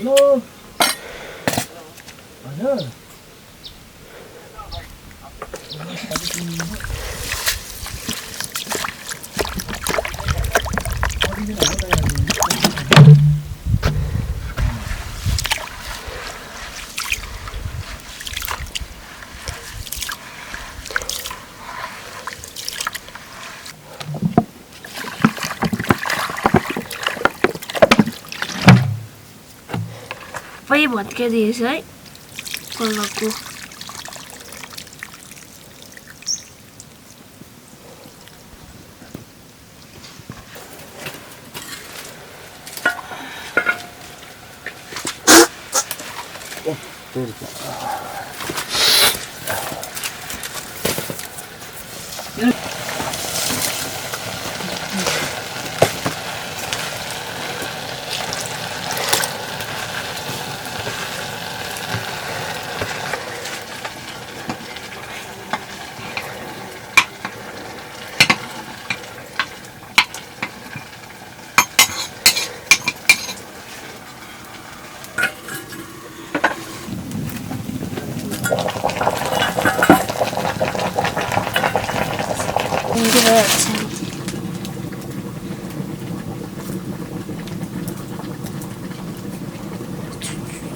Hello हजुर सबै भत्काइदिएछ है पल्लको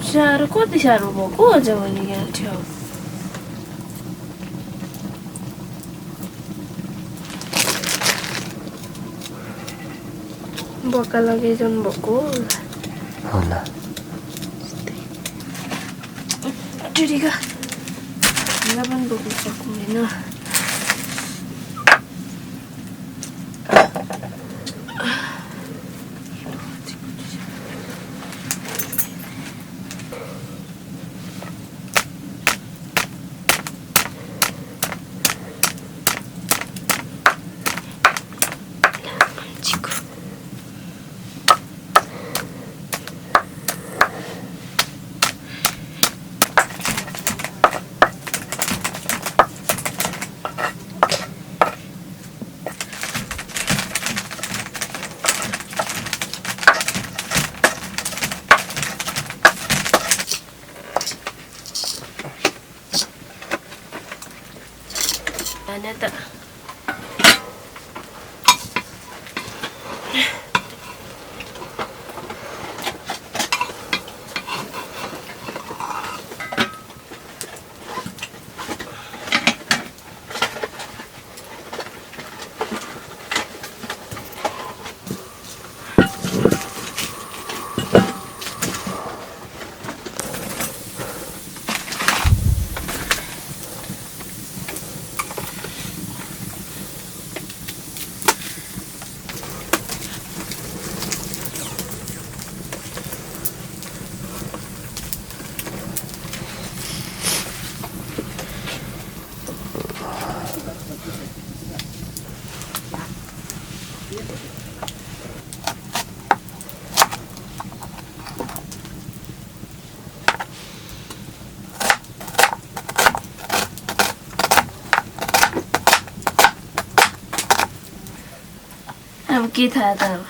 साह्रो कति साह्रो भएको अझ भने यहाँ थियो बक्का लगाइजाउनु भएको होला टिका हामीलाई पनि बोक्नु सक्नुहुँदैन Neta. अब के थाहा त अब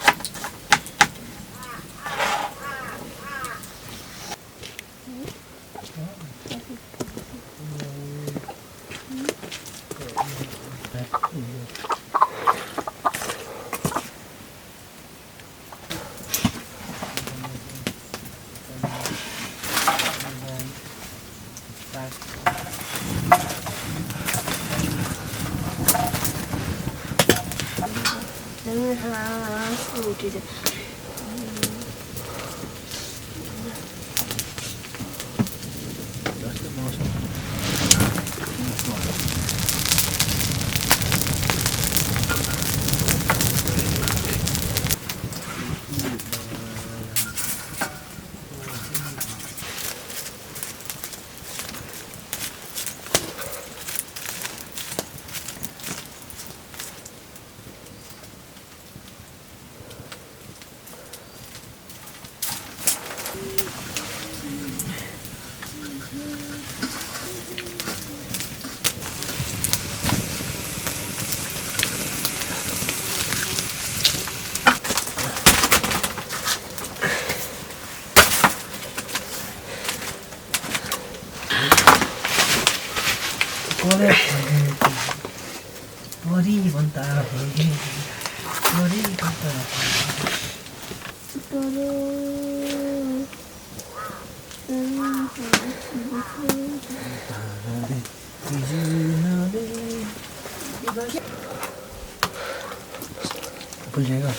Oleh Mari banta he Mari banta भूल जाएगा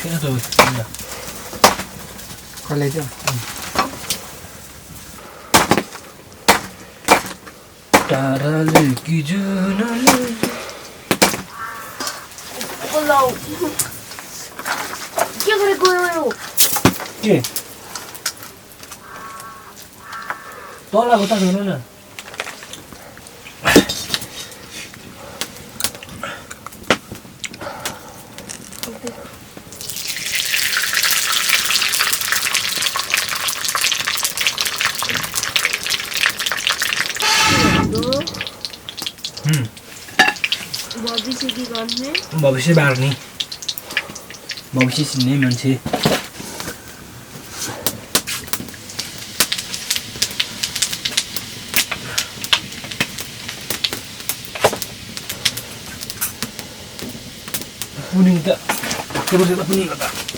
Itu sudah. Kalau itu. Darale kijunale. Kalau क्या गरेको यो के तलको त हेर्नु न भविष्य बार्ने भविष्य चिन्ने मान्छे पुनिङ त के बसेर पुनिङ त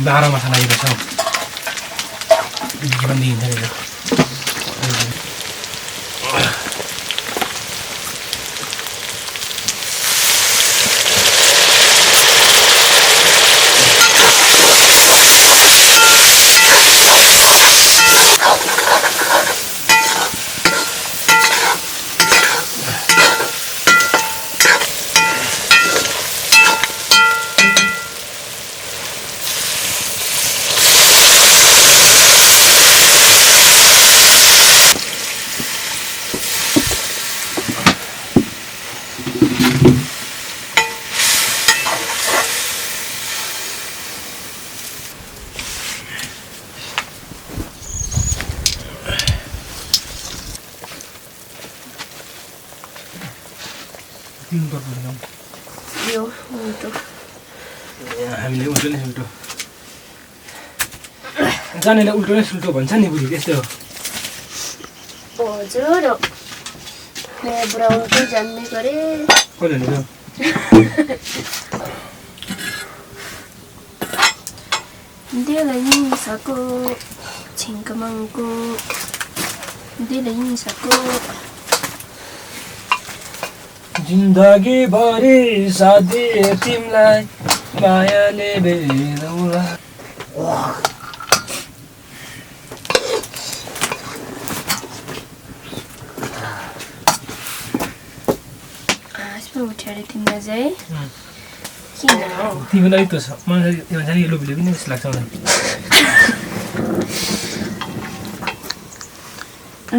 बाह्र मसला लगाइरहेछ जीवन दिइन्छ नि यो उल्टो हामीले उल्टो नै सुल्टो जानेलाई उल्टो नै सुल्टो भन्छ नि बुढी त्यस्तो हो हजुर मैं बुरा उल्टो जान्ने गरे कसले नि दिलै सको छिङ्कमङ्को दिलै सको जिन्दगी भरि साथ दिए तिमीलाई मायाले बेरौला आजमा उठेर तिमीलाई चाहिँ किन तिमीलाई त छ मलाई त्यो जाने लोभिलो पनि जस्तो लाग्छ मलाई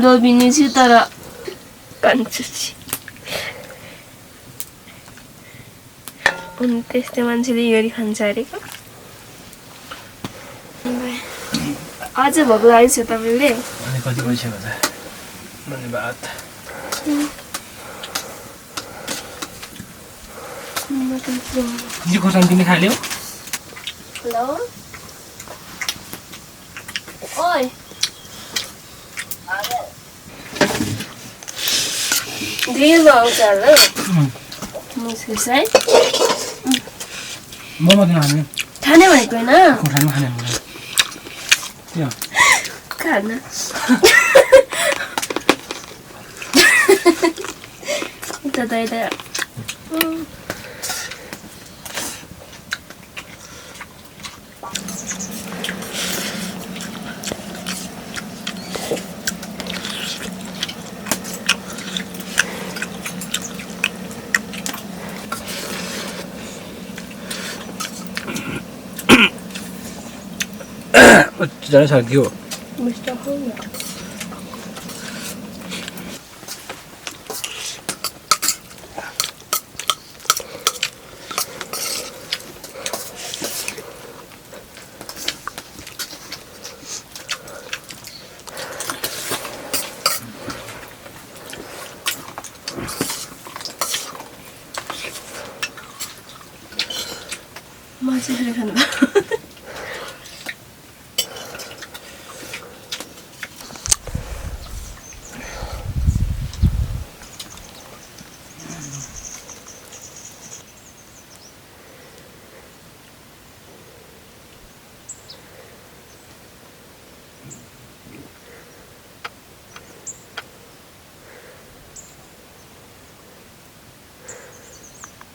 लोभिने छु तर कान्छुची अनि त्यस्तै मान्छेले गरी खान्छ अरे क्या आज भोक लागेको छ तपाईँले अनि कति भइसक्यो त धन्यवाद यो खोर्सानी तिमी खाल्यौ हेलो ओइ ढिलो आउँछ होला मुस्किस है मोमो किन खाने खाने भनेको होइन खोर्सानीमा खाने भने त्यो खाना दादा जरा सक्यो मिस्टर हो माछा खाँदा